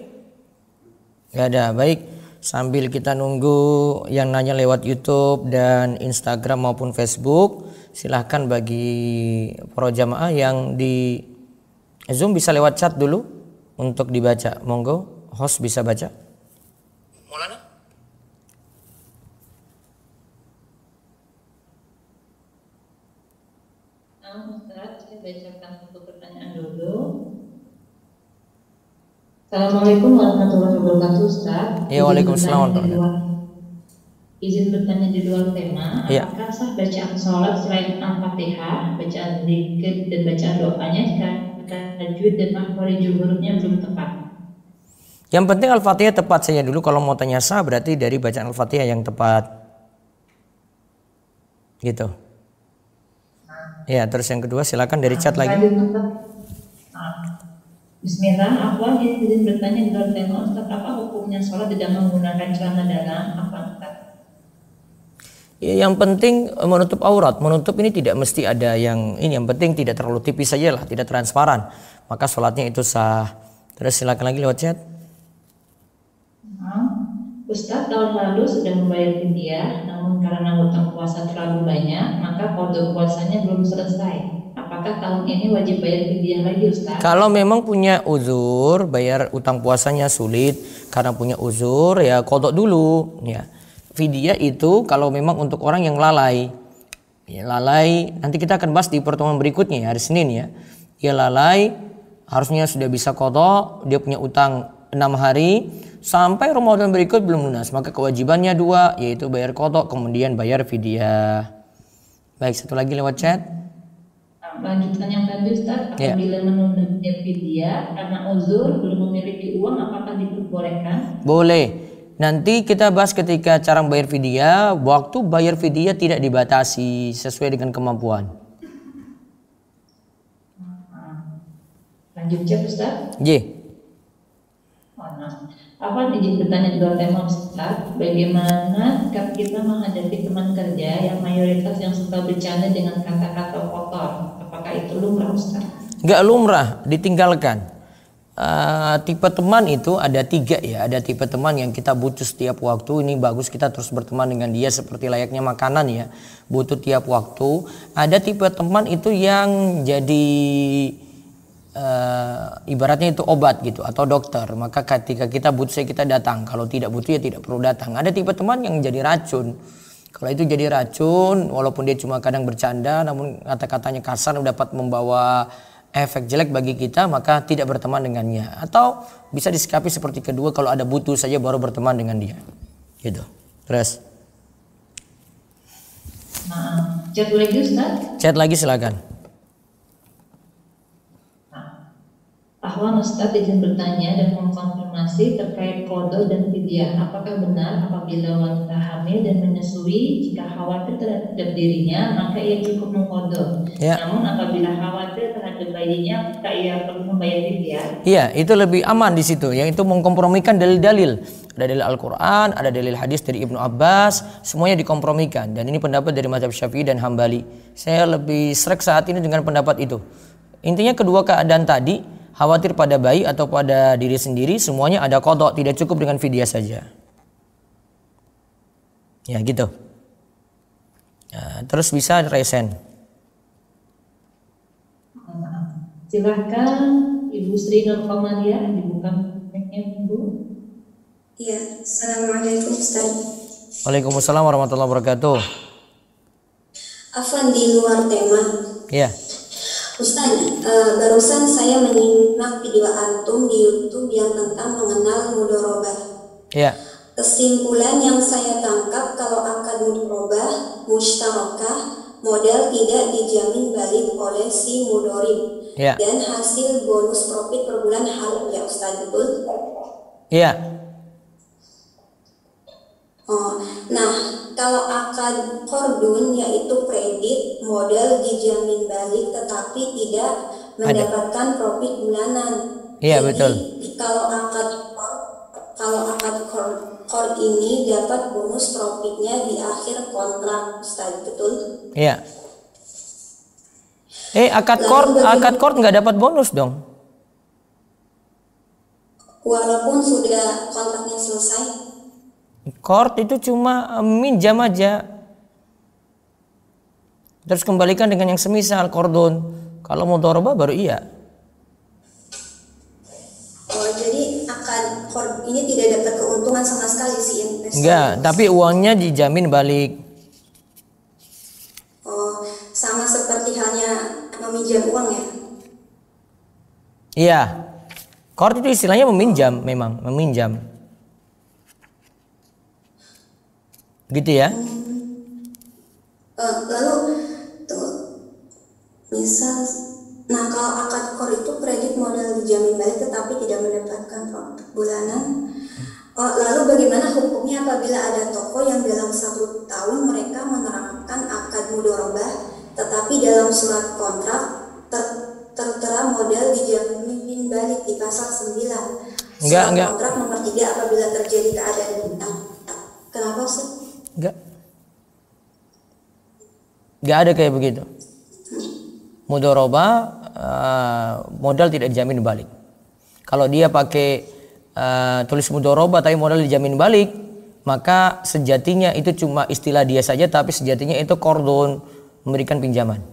Gak ada. Baik, sambil kita nunggu yang nanya lewat YouTube dan Instagram maupun Facebook, silahkan bagi para jamaah yang di Zoom bisa lewat chat dulu untuk dibaca. Monggo, host bisa baca. Maulana? Ustaz, saya bacakan satu pertanyaan dulu. Assalamualaikum warahmatullahi wabarakatuh, Ustaz. Ya, waalaikumsalam warahmatullahi wabarakatuh. Izin bertanya di luar tema. Ya. Apakah sah bacaan sholat selain Al-Fatihah, bacaan zikir dan bacaan doanya jika tajwid dan makhraj hurufnya belum tepat? Yang penting Al-Fatihah tepat saja dulu. Kalau mau tanya sah berarti dari bacaan Al-Fatihah yang tepat. Gitu. Ya, terus yang kedua silakan dari chat lagi. Bismillah, aku izin bertanya di luar tema, Ustaz, apa hukumnya sholat tidak menggunakan celana dalam? Apa Ustaz? Ya, yang penting menutup aurat. Menutup ini tidak mesti ada yang ini. Yang penting tidak terlalu tipis saja lah, tidak transparan. Maka sholatnya itu sah. Terus silakan lagi lewat chat. Ustaz, tahun lalu sudah membayar fidyah, namun karena hutang puasa terlalu banyak, maka qada puasanya belum selesai. Apakah tahun ini wajib bayar fidyah lagi, Ustaz? Kalau memang punya uzur, bayar utang puasanya sulit karena punya uzur, ya qada dulu. Ya, fidyah itu kalau memang untuk orang yang lalai. Ya, lalai. Nanti kita akan bahas di pertemuan berikutnya ya, hari Senin ya. Dia lalai, harusnya sudah bisa qada, dia punya utang 6 hari. Sampai Ramadan berikut belum lunas, maka kewajibannya 2, yaitu bayar qada kemudian bayar fidyah. Baik, satu lagi lewat chat. Lanjutan yang tadi Ustaz, Ya. apabila menunda bayar fidyah karena uzur belum memiliki uang, apakah diperbolehkan? Boleh. Nanti kita bahas ketika cara bayar fidyah. Waktu bayar fidyah tidak dibatasi, sesuai dengan kemampuan. Lanjut cek Ustaz. J. Apa izin bertanya dua tema Ustaz? Bagaimana sikap kita menghadapi teman kerja yang mayoritas yang suka bercanda dengan kata-kata kotor? Apakah itu lumrah Ustaz? Nggak lumrah, ditinggalkan. Tipe teman itu ada 3 ya. Ada tipe teman yang kita butuh setiap waktu. Ini bagus kita terus berteman dengan dia seperti layaknya makanan ya. Butuh tiap waktu. Ada tipe teman itu yang jadi ibaratnya itu obat gitu atau dokter. Maka ketika kita butuh kita datang. Kalau tidak butuh ya tidak perlu datang. Ada tipe teman yang jadi racun. Kalau itu jadi racun, walaupun dia cuma kadang bercanda, namun kata-katanya kasar dapat membawa efek jelek bagi kita, maka tidak berteman dengannya. Atau bisa disikapi seperti kedua, kalau ada butuh saja baru berteman dengan dia. Gitu. Terus. Nah, chat lagi Ustaz. Chat lagi silakan. Ahwan Ustaz izin bertanya dan mengkonfirmasi terkait qada dan fidyah. Apakah benar apabila wanita hamil dan menyusui, jika khawatir terhadap dirinya maka ia cukup mengqada. Ya. Namun apabila khawatir terhadap bayinya maka ia perlu membayar fidyah. Iya, itu lebih aman di situ. Yang itu mengkompromikan dalil-dalil. Ada dalil Al-Quran, ada dalil hadis dari Ibnu Abbas, semuanya dikompromikan. Dan ini pendapat dari mazhab Syafi'i dan Hambali. Saya lebih srek saat ini dengan pendapat itu. Intinya kedua keadaan tadi, khawatir pada bayi atau pada diri sendiri, semuanya ada qada, tidak cukup dengan fidyah saja. Ya gitu. Ya, terus bisa resen. Silahkan Ibu Sri Nur Komariah dibuka mic-nya Bu. Iya, Assalamualaikum Ustaz. Waalaikumsalam warahmatullahi wabarakatuh. Afwan di luar tema. Ya. Ustaz, barusan saya menyimak video antum di YouTube yang tentang mengenal mudharabah. Ya. Kesimpulan yang saya tangkap kalau akad mudharabah musyarakah, modal tidak dijamin balik oleh si mudharib. Ya. Dan hasil bonus profit per bulan halal ya Ustaz, betul? Iya. Oh, nah kalau akad qardun yaitu kredit, modal dijamin balik tetapi tidak mendapatkan profit bulanan. Iya, Jadi, betul. Kalau akad qard ini dapat bonus profitnya di akhir kontrak, Ustaz, betul? Iya. Akad qard nggak dapat bonus dong. Walaupun sudah kontraknya selesai. Qard itu cuma minjam aja. Terus kembalikan dengan yang semisal qardun. Kalau mudharabah baru iya. Oh, jadi akad qard ini tidak dapat keuntungan sama sekali si investor. Enggak, tapi uangnya dijamin balik. Oh, sama seperti halnya meminjam uang ya? Iya. Qard itu istilahnya meminjam, memang meminjam. Gitu ya. Lalu tuh misal, nah kalau akad qard itu kredit modal dijamin balik tetapi tidak mendapatkan profit bulanan. Lalu bagaimana hukumnya apabila ada toko yang dalam 1 tahun mereka menerapkan akad mudharabah tetapi dalam surat kontrak tertera modal dijamin balik di pasal 9 Enggak. kontrak nomor 3 apabila terjadi keadaan kenapa sih? Enggak ada kayak begitu. Mudharabah modal tidak dijamin balik. Kalau dia pakai tulis mudharabah tapi modal dijamin balik, maka sejatinya itu cuma istilah dia saja, tapi sejatinya itu qardun, memberikan pinjaman.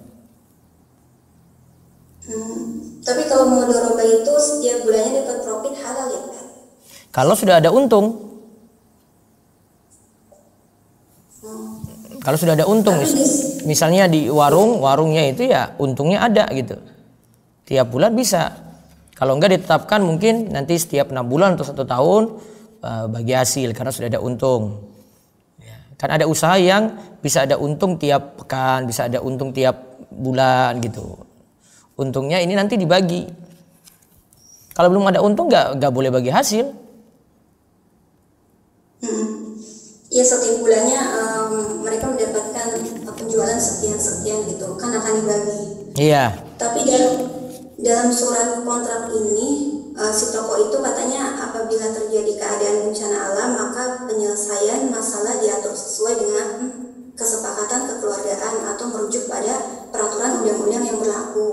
Tapi kalau mudharabah itu setiap bulannya dapat profit halal ya Pak? Kalau sudah ada untung. Kalau sudah ada untung, misalnya di warungnya itu ya untungnya ada gitu. Tiap bulan bisa. Kalau enggak ditetapkan mungkin nanti setiap 6 bulan atau 1 tahun bagi hasil karena sudah ada untung. Ya, kan ada usaha yang bisa ada untung tiap pekan, bisa ada untung tiap bulan gitu. Untungnya ini nanti dibagi. Kalau belum ada untung nggak boleh bagi hasil. Ya setiap bulannya mereka mendapatkan penjualan sekian gitu kan akan dibagi. Iya. Tapi dalam surat kontrak ini si toko itu katanya apabila terjadi keadaan bencana alam maka penyelesaian masalah diatur sesuai dengan kesepakatan kekeluargaan atau merujuk pada peraturan undang-undang yang berlaku.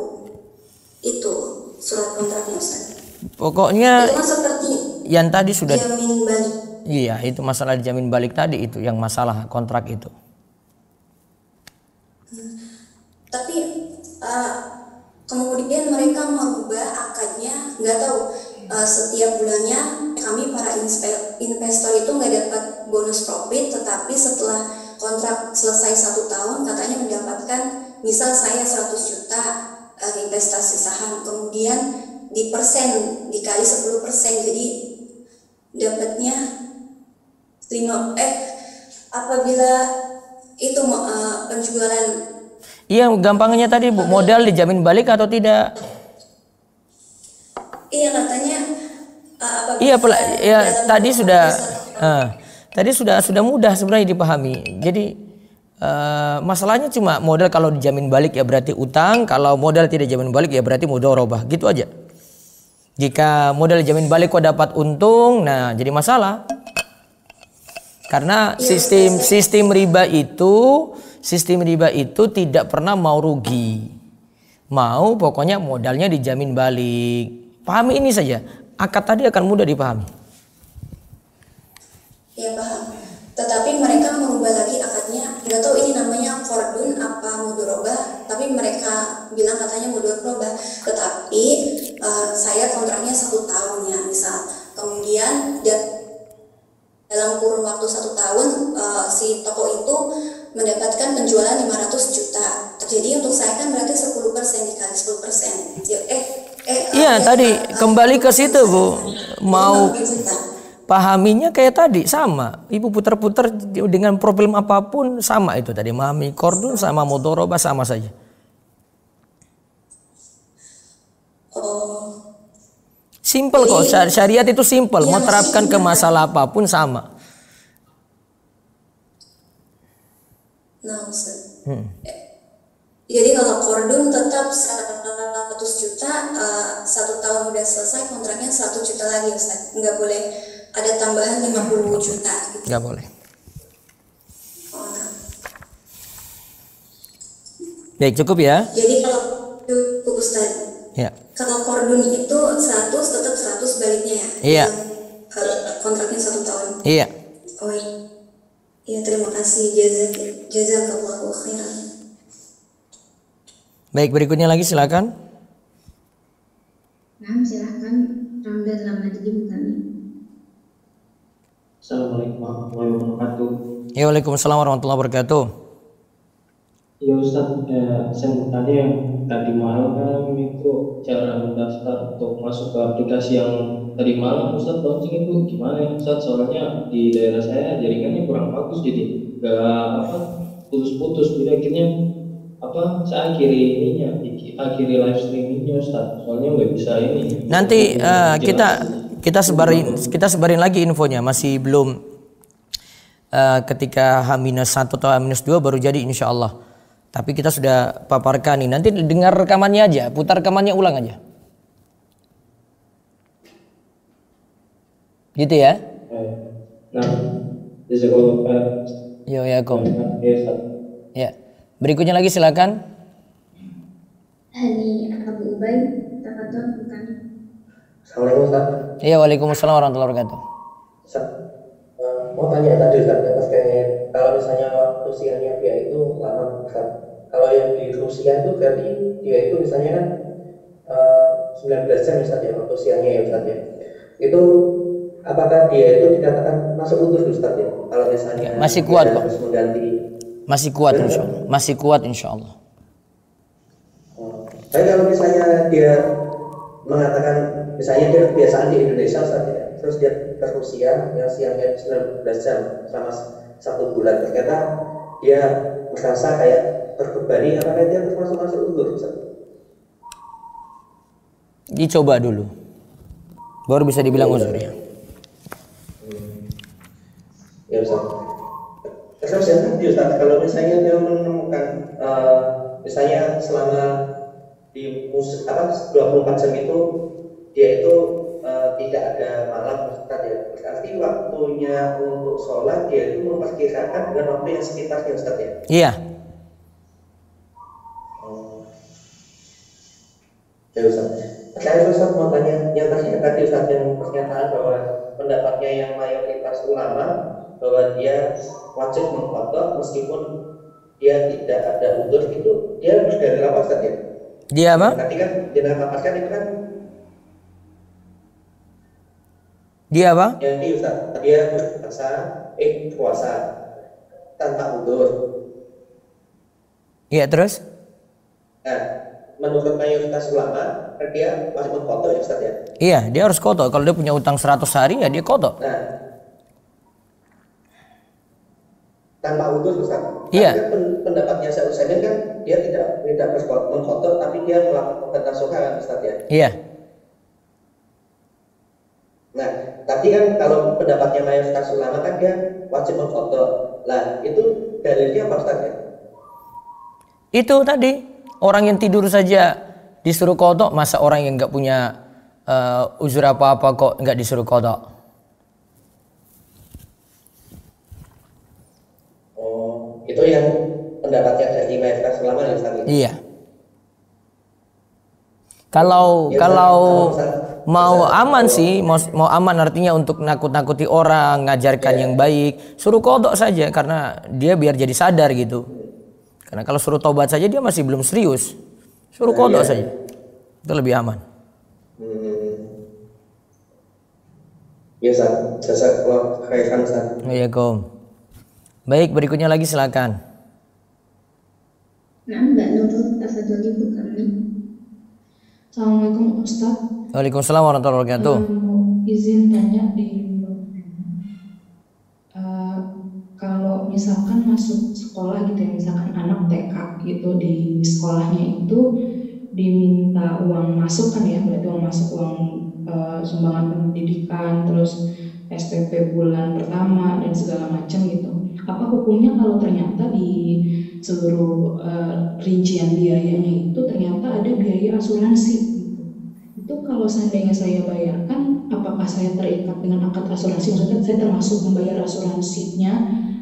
Itu surat kontraknya Ustaz. Pokoknya itu seperti yang tadi sudah jamin balik. Iya, itu masalah dijamin balik tadi itu yang masalah kontrak itu. Tapi kemudian mereka merubah akadnya, nggak tahu setiap bulannya kami para investor itu nggak dapat bonus profit, tetapi setelah kontrak selesai 1 tahun katanya mendapatkan misal saya 100 juta investasi saham, kemudian dikali 10%, jadi dapatnya apabila itu penjualan. Iya, gampangnya tadi Bu, modal dijamin balik atau tidak? Iya katanya tadi sudah mudah sebenarnya dipahami. Jadi masalahnya cuma modal kalau dijamin balik ya berarti utang, kalau modal tidak dijamin balik ya berarti mudharabah, gitu aja. Jika modal dijamin balik kok dapat untung, nah jadi masalah. Karena sistem riba itu tidak pernah mau rugi. Mau pokoknya modalnya dijamin balik. Pahami ini saja. Akad tadi akan mudah dipahami. Ya paham. Tetapi mereka merubah lagi akadnya. Nggak tahu ini namanya qardun apa mudharabah. Tapi mereka bilang katanya mudharabah. Tetapi saya kontraknya 1 tahun ya misal. Kemudian dalam kurun waktu 1 tahun si toko itu mendapatkan penjualan 500 juta. Jadi untuk saya kan berarti 10% dikali 10%. Iya tadi kembali ke situ Bu. Mau pahaminya kayak tadi sama. Ibu putar-putar dengan problem apapun sama itu tadi. Memahami qardun sama mudharabah sama saja. Simple kok, syariat itu simple, mau terapkan ke masalah apapun sama. Nah, Ustaz. Jadi kalau qardun tetap 100 juta, 1 tahun udah selesai kontraknya 100 juta lagi Ustaz. Nggak boleh ada tambahan 50 juta gitu. Nggak boleh. Baik, cukup ya. Jadi kalau cukup Ustaz. Ya. Kalau qardun itu 100 tetap 100 baliknya ya? Iya. Kontraknya 1 tahun? Iya. Oh iya, terima kasih. Jazakallahu khairan. Baik, berikutnya lagi silakan. Nah, silakan Ramdan Lamadji bertanya. Assalamualaikum warahmatullahi wabarakatuh. Ya, waalaikumsalam warahmatullahi wabarakatuh. Ya Ustaz, saya mau tanya yang tadi malam itu cara mendaftar untuk masuk ke aplikasi yang tadi malam Ustaz launching itu gimana ya Ustaz? Soalnya di daerah saya jaringannya kurang bagus, jadi nggak putus-putus. Jadi akhirnya saya akhiri live streamingnya Ustaz. Soalnya nggak bisa ini. Nanti kita sebarin lagi infonya, masih belum ketika H-1 atau H-2 baru jadi insya Allah. Tapi kita sudah paparkan nih. Nanti dengar rekamannya aja, putar rekamannya ulang aja. Gitu ya? Nah, jazakallahu khairan. Yo ya kom. Ya. Berikutnya lagi silakan. Hani Abu Ubay, tafadhol bertanya. Assalamualaikum Ustaz. Iya, waalaikumsalam warahmatullahi wabarakatuh. Ustaz, mau tanya tadi Ustaz, terkait kalau misalnya waktu siangnya dia itu lama Ustaz. Kalau yang di Rusia itu berarti dia itu misalnya kan 19 jam Ustaz ya, waktu siangnya ya Ustaz ya. Itu apakah dia itu dikatakan masuk utuh Ustaz ya? Kalau misalnya masih kuat kok. Harus mengganti. Masih kuat insya Allah. Masih kuat insya Allah. Tapi kalau misalnya dia mengatakan misalnya dia kebiasaan di Indonesia Ustaz ya, terus dia ke Rusia yang siangnya 19 jam selama 1 bulan, ternyata dia merasa kayak terbebani, apakah dia termasuk masuk utuh Ustaz? Dicoba dulu, baru bisa dibilang uzur ya. Ya Ustaz. Terus ya tadi Ustaz, kalau misalnya dia menemukan misalnya selama di 24 jam itu dia itu tidak ada malam Ustaz ya. Berarti waktunya untuk sholat dia itu memperkirakan dengan waktu yang sekitarnya Ustaz ya. Iya. Ya Ustaz. Saya Ustaz mau tanya yang tadi Ustaz yang pernyataan bahwa pendapatnya yang mayoritas ulama bahwa dia wajib mengqadha meskipun dia tidak ada udzur, itu dia berdalil apa Ustaz ya? Dia apa? Tadi kan dia paparkan itu kan Dia apa? jadi Ustaz, dia puasa tanpa udzur. Iya, terus? Nah, menurut mayoritas ulama dia wajib mengqadha ya Ustaz ya? Iya, dia harus qadha. Kalau dia punya utang 100 hari ya dia qadha. Nah, tanpa udzur Ustaz. Iya. Kan pendapatnya Syekh Utsaimin kan dia tidak mengqadha tapi dia melakukan nasuha kan Ustaz ya? Iya. Nah, tadi kan kalau pendapatnya mayoritas ulama kan dia wajib mengqadha. Lah, itu dalilnya apa Ustaz ya? Itu tadi, orang yang tidur saja disuruh qadha, masa orang yang nggak punya uzur apa-apa kok nggak disuruh qadha? Oh, itu yang pendapatnya dari mayoritas ulama ya Ustaz? Iya. Kalau mau aman sih, mau aman artinya untuk nakut-nakuti orang, ngajarkan yang baik, suruh qadha saja karena dia biar jadi sadar gitu. Karena kalau suruh taubat saja dia masih belum serius. Suruh qadha saja. Itu lebih aman. Ya Ustaz, jazakallahu khairan Ustaz. Waalaikumsalam. Baik, berikutnya lagi silakan. Nah, Mbak Nurul, tafadhol Ibu kami. Assalamualaikum Ustaz. Waalaikumsalam warahmatullahi wabarakatuh. Izin tanya kalau misalkan masuk sekolah gitu ya, misalkan anak TK gitu di sekolahnya itu diminta uang masuk kan ya, berarti uang masuk, uang sumbangan pendidikan, terus SPP bulan pertama dan segala macam gitu. Apa hukumnya kalau ternyata di seluruh rincian biayanya itu ternyata ada biaya asuransi gitu. Itu kalau seandainya saya bayarkan, apakah saya terikat dengan akad asuransi? Maksudnya saya termasuk membayar asuransinya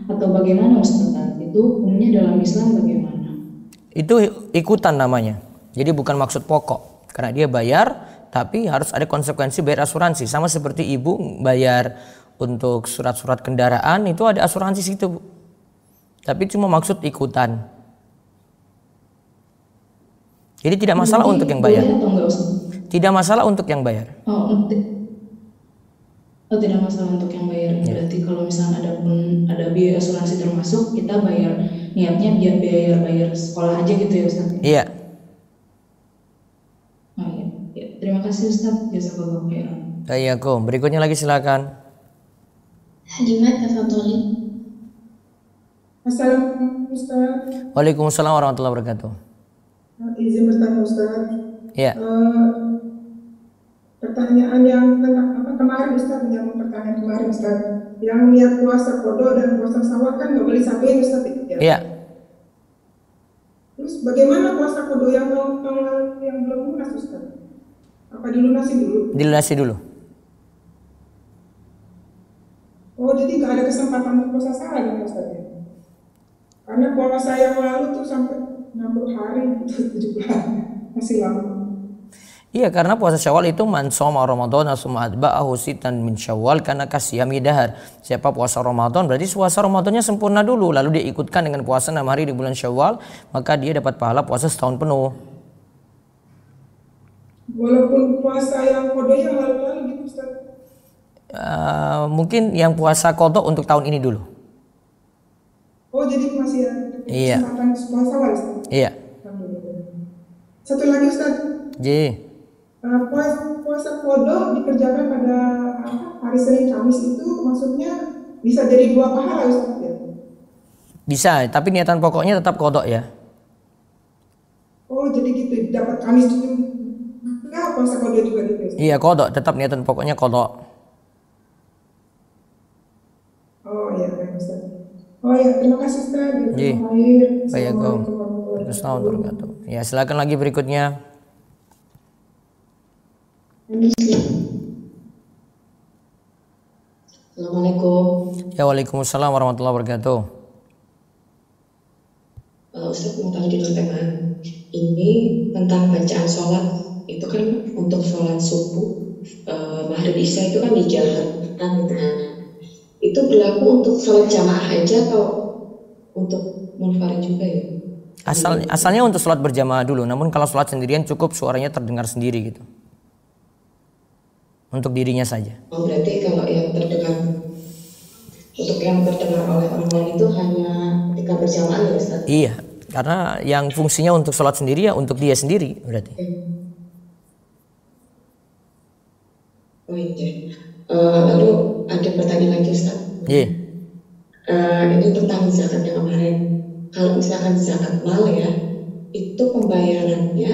atau bagaimana Ustaz? Itu hukumnya dalam Islam bagaimana? Itu ikutan namanya. Jadi bukan maksud pokok. Karena dia bayar, tapi harus ada konsekuensi bayar asuransi. Sama seperti ibu bayar untuk surat-surat kendaraan, itu ada asuransi situ, Bu. Tapi cuma maksud ikutan. Jadi tidak masalah untuk yang bayar. Tidak masalah untuk yang bayar. Oh, tidak masalah untuk yang bayar. Berarti kalau misalnya ada biaya asuransi termasuk, kita bayar, niatnya biar bayar sekolah aja gitu ya Ustaz? Iya. Oh iya. Ya, terima kasih Ustaz. Jazakallahu khairan. Waalaikumsalam. Berikutnya lagi silakan. Halimah, tafadholi. Assalamualaikum Ustaz. Waalaikumsalam warahmatullahi wabarakatuh. Izin bertanya Ustaz. Iya. Pertanyaan yang kemarin Ustaz, yang pertanyaan kemarin Ustaz, yang niat puasa qadha dan puasa sawal kan nggak boleh disatuin Ustaz ya? Iya. Terus bagaimana puasa qadha yang belum lunas Ustaz? Apa dilunasi dulu? Dilunasi dulu. Oh, jadi nggak ada kesempatan untuk puasa sawal ya Ustaz ya? Karena puasa yang lalu tuh sampai 60 hari, 70 hari, masih lama. Iya, karena puasa Syawal itu man shoma Ramadan summa atba'ahu sitan min Syawal kana kasiyami dahar. Siapa puasa Ramadan berarti puasa Ramadannya sempurna dulu, lalu dia ikutkan dengan puasa 6 hari di bulan Syawal, maka dia dapat pahala puasa setahun penuh. Walaupun puasa yang qadha yang lalu-lalu gitu Ustaz. Mungkin yang puasa qadha untuk tahun ini dulu. Oh, jadi masih ada kesempatan puasa Syawal Ustaz. Iya. Satu lagi Ustaz. Ji. Puasa qadha dikerjakan pada hari Senin Kamis itu maksudnya bisa jadi 2 pahala Ustaz ya? Bisa, tapi niatan pokoknya tetap qadha ya. Oh, jadi gitu, dapat Kamis itu Enggak, puasa kodok juga gitu ya? Iya, kodok, tetap niatan pokoknya kodok. Oh iya, baik Ustaz. Oh ya, terima kasih Ustaz. Iya. Baik, Assalamualaikum warahmatullahi wabarakatuh. Ya, silakan lagi berikutnya. Assalamualaikum. Ya, waalaikumsalam warahmatullahi wabarakatuh. Ustaz mau tanya di pertanyaan ini tentang bacaan sholat itu kan untuk sholat subuh, maghrib isya itu kan dijaharkan gitu kan. Itu berlaku untuk sholat jamaah aja atau untuk munfarid juga ya? Asalnya untuk sholat berjamaah dulu, namun kalau sholat sendirian cukup suaranya terdengar sendiri gitu. Untuk dirinya saja. Oh, berarti kalau yang terdengar untuk yang terdengar oleh orang lain itu hanya ketika berjamaah ya Ustaz? Iya, karena yang fungsinya untuk sholat sendiri ya untuk dia sendiri berarti. Oh iya. Lalu ada pertanyaan lagi Ustaz. Iya. Ini tentang zakat yang kemarin. Kalau misalkan zakat mal ya, itu pembayarannya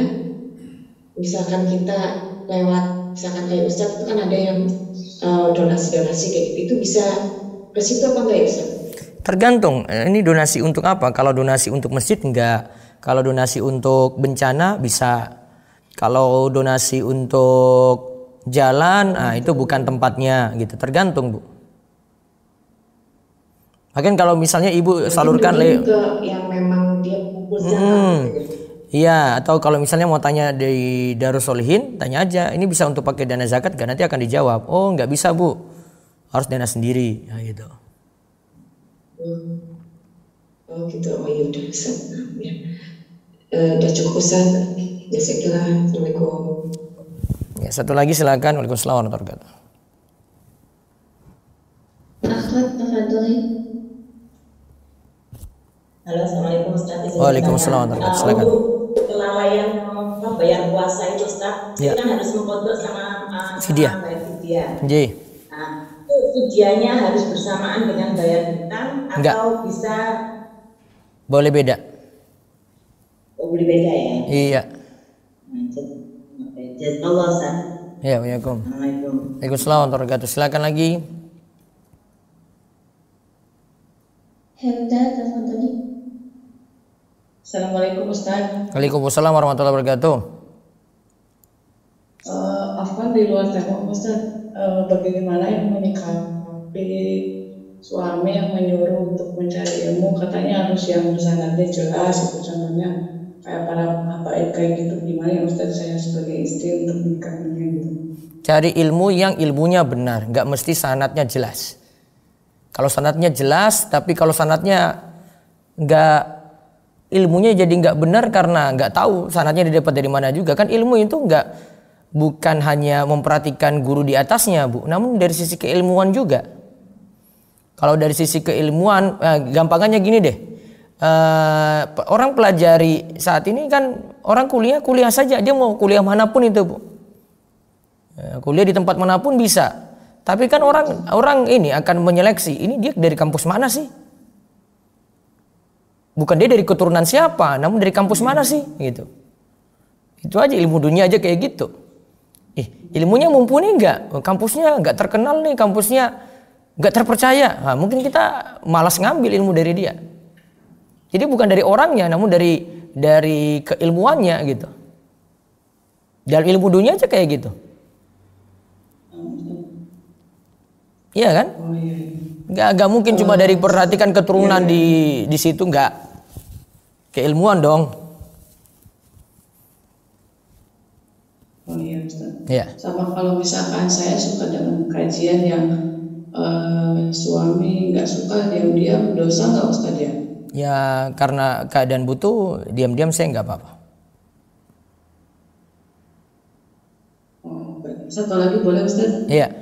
misalkan kita lewat, misalkan kayak Ustaz itu kan ada yang donasi-donasi kayak gitu, itu bisa ke situ apa enggak ya Ustaz? Tergantung, ini donasi untuk apa? Kalau donasi untuk masjid enggak. Kalau donasi untuk bencana bisa. Kalau donasi untuk jalan, itu bukan tempatnya gitu. Tergantung, Bu. Bahkan kalau misalnya ibu salurkan ke yang memang dia kumpul zakat. Iya, atau kalau misalnya mau tanya di Darussolihin, tanya aja, ini bisa untuk pakai dana zakat gak? Nanti akan dijawab, oh nggak bisa Bu, harus dana sendiri, nah, gitu. Oh gitu, oh iya udah Ustaz. Ya. Udah cukup Ustaz. Jazakallah. Assalamualaikum. Ya, satu lagi silakan. Waalaikumsalam warahmatullahi wabarakatuh. Akhwat, tafadholi. Halo, assalamualaikum Ustaz. Waalaikumsalam warahmatullahi wabarakatuh. Silakan. Kelalaian bayar puasa itu Ustaz, ya. Itu kan harus mengkodok sama fidyah. Nah, itu fidyahnya harus bersamaan dengan bayar hutang atau bisa boleh beda? Boleh beda ya? Iya. Jazakallah Ustaz. Ya, waalaikumsalam. Waalaikumsalam warahmatullahi wabarakatuh. Silakan lagi. Hemda, tafadholi. Assalamualaikum Ustaz. Waalaikumsalam warahmatullahi wabarakatuh. Afwan di luar tema Ustaz, bagaimana yang menyikapi suami yang menyuruh untuk mencari ilmu, katanya harus yang sanadnya jelas, itu contohnya kayak para habaib kayak gitu, gimana ya Ustaz saya sebagai istri untuk menyikapinya gitu? Cari ilmu yang ilmunya benar, nggak mesti sanadnya jelas. Kalau sanadnya jelas, tapi kalau sanadnya nggak, ilmunya jadi nggak benar karena nggak tahu sanadnya didapat dari mana juga. Kan ilmu itu bukan hanya memperhatikan guru di atasnya, Bu, namun dari sisi keilmuan juga. Kalau dari sisi keilmuan, gampangannya gini deh. Orang pelajari saat ini kan orang kuliah saja, dia mau kuliah manapun itu, Bu. Kuliah di tempat manapun bisa. Tapi kan orang ini akan menyeleksi, ini dia dari kampus mana sih? Bukan dia dari keturunan siapa, namun dari kampus mana sih, gitu. Itu aja, ilmu dunia aja kayak gitu. Ilmunya mumpuni enggak? Kampusnya enggak terkenal nih, kampusnya enggak terpercaya. Nah, mungkin kita malas ngambil ilmu dari dia. Jadi bukan dari orangnya, namun dari keilmuannya gitu. Dalam ilmu dunia aja kayak gitu. Iya kan? Gak mungkin cuma dari perhatikan keturunan di situ, enggak. Keilmuan dong. Oh iya Ustaz. Iya. Sama kalau misalkan saya suka dengan kajian yang suami nggak suka diam-diam, dosa nggak Ustaz ya? Ya karena keadaan butuh, diam-diam saya nggak apa-apa. Oh, satu lagi boleh Ustaz? Iya.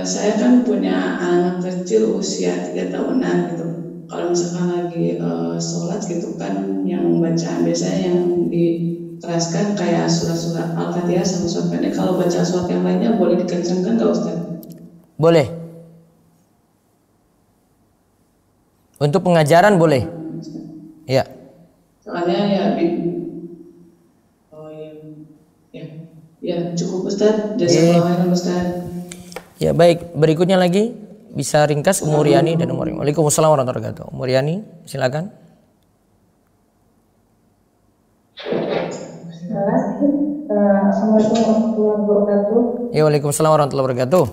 Saya kan punya anak kecil usia 3 tahunan gitu. Kalau misalkan lagi sholat gitu kan, yang bacaan biasanya yang diteraskan kayak surat-surat Al-Fatihah sama surat pendek. Kalau baca surat yang lainnya boleh dikencangkan nggak Ustaz? Boleh. Untuk pengajaran boleh. Ya. Soalnya ya Ya, cukup Ustaz. Jazakallahu khairan Ustaz. Ya, baik. Berikutnya lagi bisa ringkas Umur Yani dan Umur Yani. Waalaikumsalam warahmatullahi wabarakatuh. Umur Yani, silakan. Assalamualaikum warahmatullahi wabarakatuh. Ya, waalaikumsalam warahmatullahi wabarakatuh.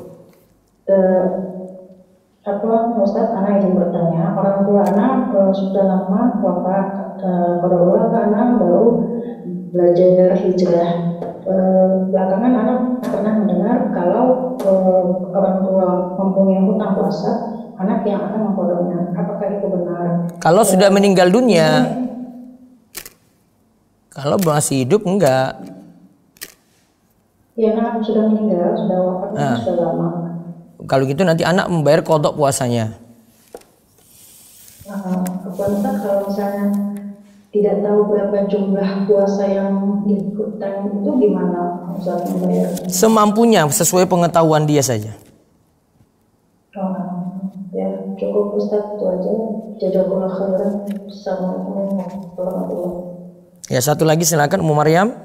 Ustaz, anak ingin bertanya, orang tua anak sudah lama wafat, kedua anak baru belajar hijrah. Belakangan anak pernah mendengar kalau orang tua mempunyai hutang puasa, anak yang akan mengkodoknya. Apakah itu benar? Kalau sudah meninggal dunia, kalau masih hidup enggak. Ya, anak sudah meninggal, sudah wafat, sudah lama. Kalau gitu nanti anak membayar kodok puasanya. Ustaz, kalau misalnya tidak tahu berapa jumlah puasa yang dihutang itu gimana Ustaz membayar? Semampunya, sesuai pengetahuan dia saja. Ya, cukup Ustaz, itu aja. Jazakallahu khairan. Assalamualaikum warahmatullahi wabarakatuh. Ya, satu lagi silakan Ummu Maryam.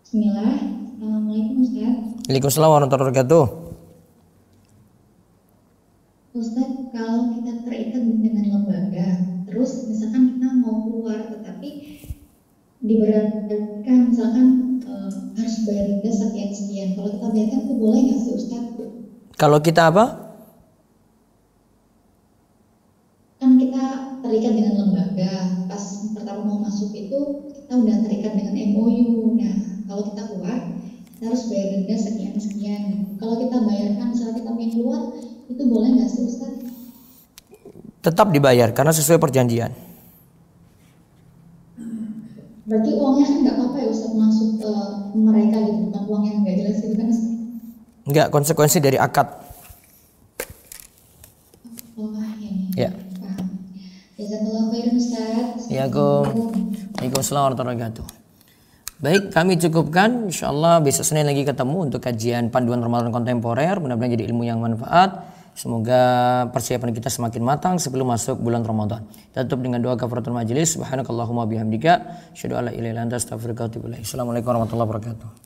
Bismillah. Assalamualaikum Ustaz. Waalaikumsalam warahmatullahi wabarakatuh. Ustaz, kalau kita terikat dengan lembaga, terus misalkan kita mau keluar tetapi diberatkan, misalkan harus bayar denda sekian-sekian. Kalau kita bayarkan itu boleh nggak sih Ustaz? Kalau kita apa? Kan kita terikat dengan lembaga. Pas pertama mau masuk itu kita udah terikat dengan MOU. Nah, kalau kita keluar kita harus bayar denda sekian-sekian. Kalau kita bayarkan misalnya kita pengen keluar, itu boleh nggak sih Ustaz? Tetap dibayar karena sesuai perjanjian. Berarti uangnya kan nggak apa-apa ya Ustaz masuk ke mereka gitu, bukan uang yang nggak jelas gitu kan Ustaz? Enggak, konsekuensi dari akad. Oh, ya. Paham. Jazakallahu khairan Ustaz. Waalaikumsalam warahmatullahi wabarakatuh. Baik, kami cukupkan. Insyaallah besok Senin lagi ketemu untuk kajian panduan Ramadan kontemporer. Mudah-mudahan jadi ilmu yang manfaat. Semoga persiapan kita semakin matang sebelum masuk bulan Ramadan. Kita tutup dengan doa kafaratul majelis. Subhanakallahumma bihamdika asyhadu an la ilaha illa anta astaghfiruka wa atubu ilaik. Assalamualaikum warahmatullahi wabarakatuh.